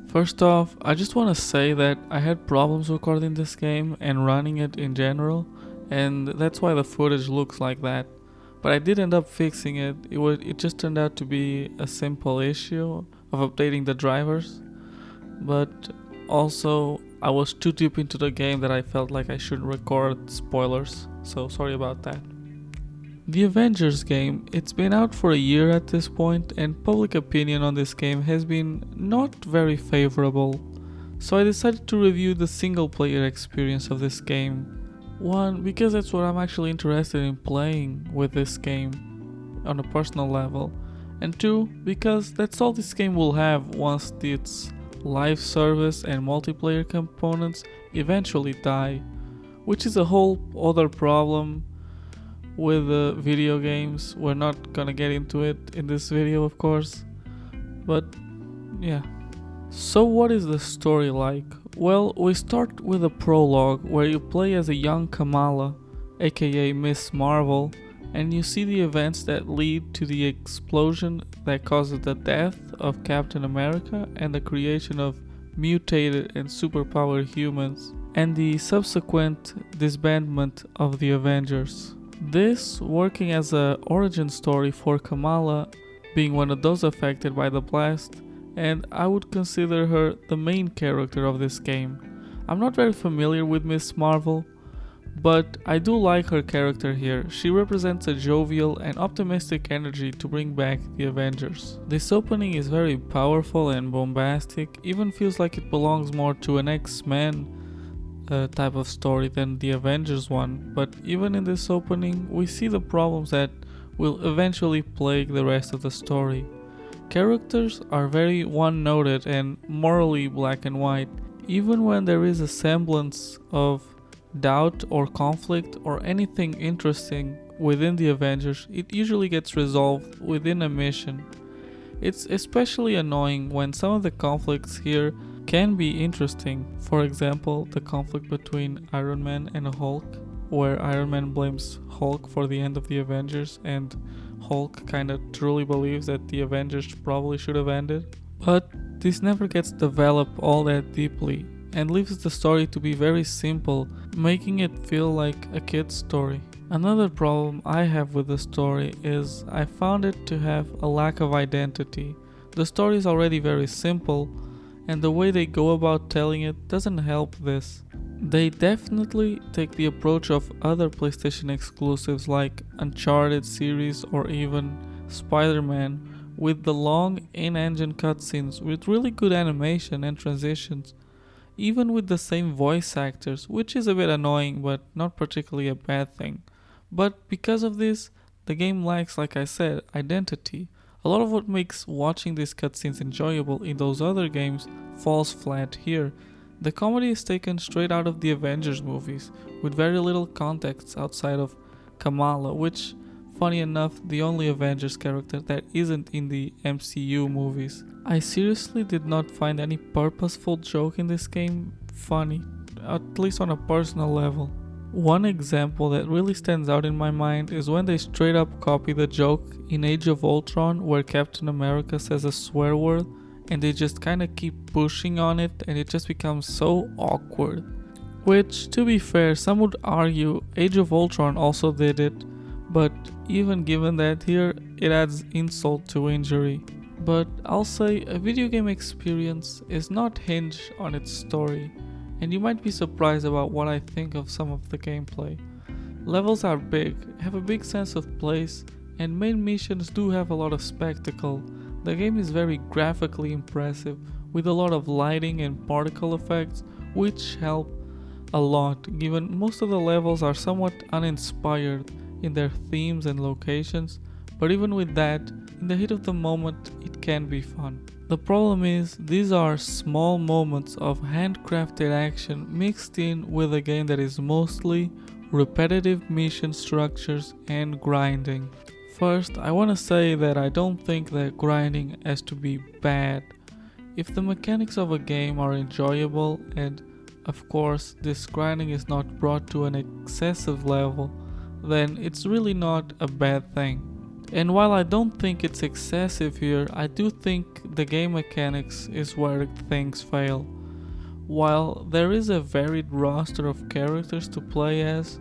First off, I just want to say that I had problems recording this game and running it in general, and that's why the footage looks like that. But I did end up fixing it. It just turned out to be a simple issue of updating the drivers, but also I was too deep into the game that I felt like I should record spoilers. So sorry about that. The Avengers game, it's been out for a year at this point, and public opinion on this game has been not very favorable. So I decided to review the single player experience of this game. One, because that's what I'm actually interested in playing with this game on a personal level. And two, because that's all this game will have once its live service and multiplayer components eventually die. Which is a whole other problem with video games. We're not gonna get into it in this video, of course, but yeah. So what is the story like? Well, we start with a prologue where you play as a young Kamala, aka Miss Marvel, and you see the events that lead to the explosion that causes the death of Captain America and the creation of mutated and superpowered humans, and the subsequent disbandment of the Avengers. This working as a origin story for Kamala, being one of those affected by the blast, and I would consider her the main character of this game. I'm not very familiar with Miss Marvel, but I do like her character here. She represents a jovial and optimistic energy to bring back the Avengers. This opening is very powerful and bombastic, even feels like it belongs more to an X-Men type of story than the Avengers one, but even in this opening we see the problems that will eventually plague the rest of the story. Characters are very one-noted and morally black and white. Even when there is a semblance of doubt or conflict or anything interesting within the Avengers, it usually gets resolved within a mission. It's especially annoying when some of the conflicts here can be interesting. For example, the conflict between Iron Man and Hulk, where Iron Man blames Hulk for the end of the Avengers and Hulk kinda truly believes that the Avengers probably should have ended. But this never gets developed all that deeply and leaves the story to be very simple, making it feel like a kid's story. Another problem I have with the story is I found it to have a lack of identity. The story is already very simple, and the way they go about telling it doesn't help this. They definitely take the approach of other PlayStation exclusives like Uncharted series or even Spider-Man, with the long in-engine cutscenes with really good animation and transitions, even with the same voice actors, which is a bit annoying but not particularly a bad thing. But because of this, the game lacks, like I said, identity. A lot of what makes watching these cutscenes enjoyable in those other games falls flat here. The comedy is taken straight out of the Avengers movies, with very little context outside of Kamala, which, funny enough, the only Avengers character that isn't in the MCU movies. I seriously did not find any purposeful joke in this game funny, at least on a personal level. One example that really stands out in my mind is when they straight up copy the joke in Age of Ultron where Captain America says a swear word and they just kinda keep pushing on it and it just becomes so awkward. Which, to be fair, some would argue Age of Ultron also did it, but even given that here, it adds insult to injury. But I'll say a video game experience is not hinged on its story, and you might be surprised about what I think of some of the gameplay. Levels are big, have a big sense of place, and main missions do have a lot of spectacle. The game is very graphically impressive, with a lot of lighting and particle effects, which help a lot, given most of the levels are somewhat uninspired in their themes and locations, but even with that, in the heat of the moment, it can be fun. The problem is, these are small moments of handcrafted action mixed in with a game that is mostly repetitive mission structures and grinding. First, I want to say that I don't think that grinding has to be bad. If the mechanics of a game are enjoyable and, of course, this grinding is not brought to an excessive level, then it's really not a bad thing. And while I don't think it's excessive here, I do think the game mechanics is where things fail. While there is a varied roster of characters to play as,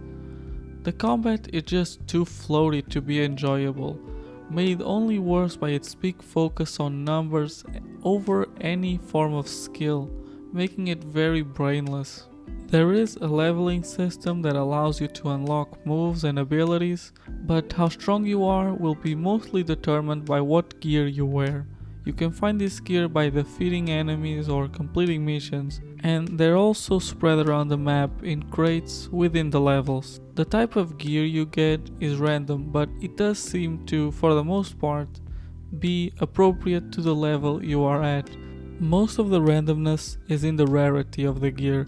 the combat is just too floaty to be enjoyable, made only worse by its big focus on numbers over any form of skill, making it very brainless. There is a leveling system that allows you to unlock moves and abilities, but how strong you are will be mostly determined by what gear you wear. You can find this gear by defeating enemies or completing missions, and they're also spread around the map in crates within the levels. The type of gear you get is random, but it does seem to, for the most part, be appropriate to the level you are at. Most of the randomness is in the rarity of the gear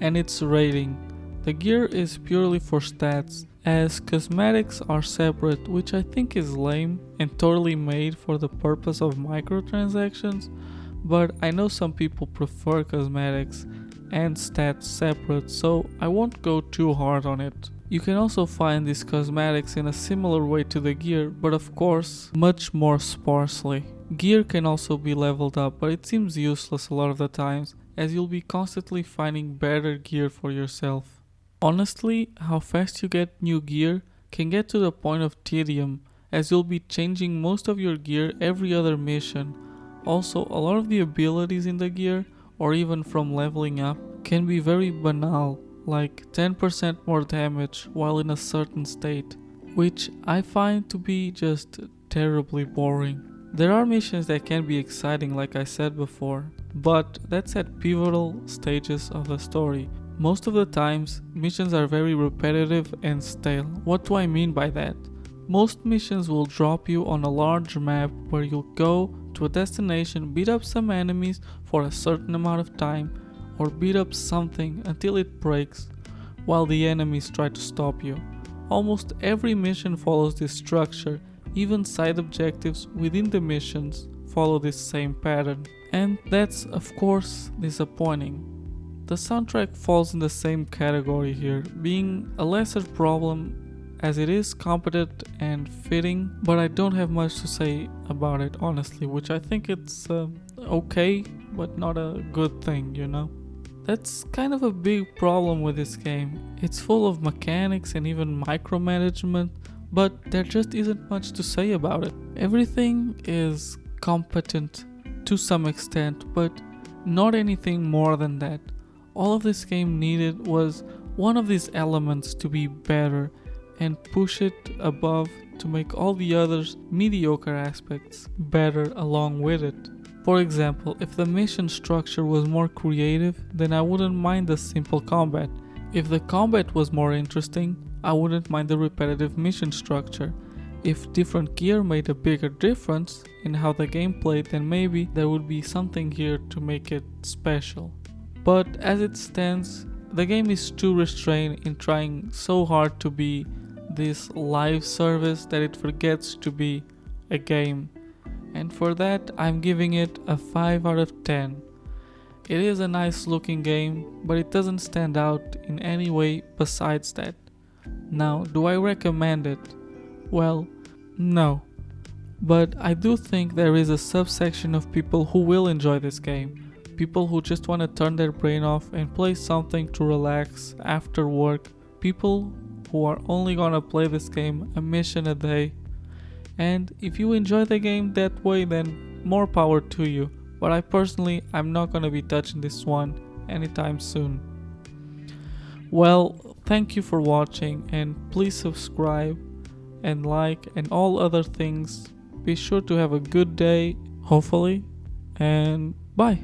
and its rating. The gear is purely for stats, as cosmetics are separate, which I think is lame and totally made for the purpose of microtransactions, but I know some people prefer cosmetics and stats separate, so I won't go too hard on it. You can also find these cosmetics in a similar way to the gear, but of course, much more sparsely. Gear can also be leveled up, but it seems useless a lot of the times, as you'll be constantly finding better gear for yourself. Honestly, how fast you get new gear can get to the point of tedium, as you'll be changing most of your gear every other mission. Also, a lot of the abilities in the gear, or even from leveling up, can be very banal, like 10% more damage while in a certain state, which I find to be just terribly boring. There are missions that can be exciting, like I said before, but that's at pivotal stages of the story. Most of the times, missions are very repetitive and stale. What do I mean by that? Most missions will drop you on a large map where you'll go to a destination, beat up some enemies for a certain amount of time, or beat up something until it breaks while the enemies try to stop you. Almost every mission follows this structure, even side objectives within the missions follow this same pattern. And that's of course disappointing. The soundtrack falls in the same category here, being a lesser problem as it is competent and fitting, but I don't have much to say about it honestly, which I think it's okay, but not a good thing, you know? That's kind of a big problem with this game. It's full of mechanics and even micromanagement, but there just isn't much to say about it. Everything is competent to some extent, but not anything more than that. All of this game needed was one of these elements to be better and push it above to make all the others mediocre aspects better along with it. For example, if the mission structure was more creative, then I wouldn't mind the simple combat. If the combat was more interesting, I wouldn't mind the repetitive mission structure. If different gear made a bigger difference in how the game played, then maybe there would be something here to make it special. But as it stands, the game is too restrained in trying so hard to be this live service that it forgets to be a game. And for that, I'm giving it a 5 out of 10. It is a nice looking game, but it doesn't stand out in any way besides that. Now, do I recommend it? Well, no. But I do think there is a subsection of people who will enjoy this game. People who just want to turn their brain off and play something to relax after work. People who are only gonna play this game a mission a day. And if you enjoy the game that way, then more power to you. But I'm not gonna be touching this one anytime soon. Well, thank you for watching, and please subscribe and like and all other things. Be sure to have a good day, hopefully, and bye.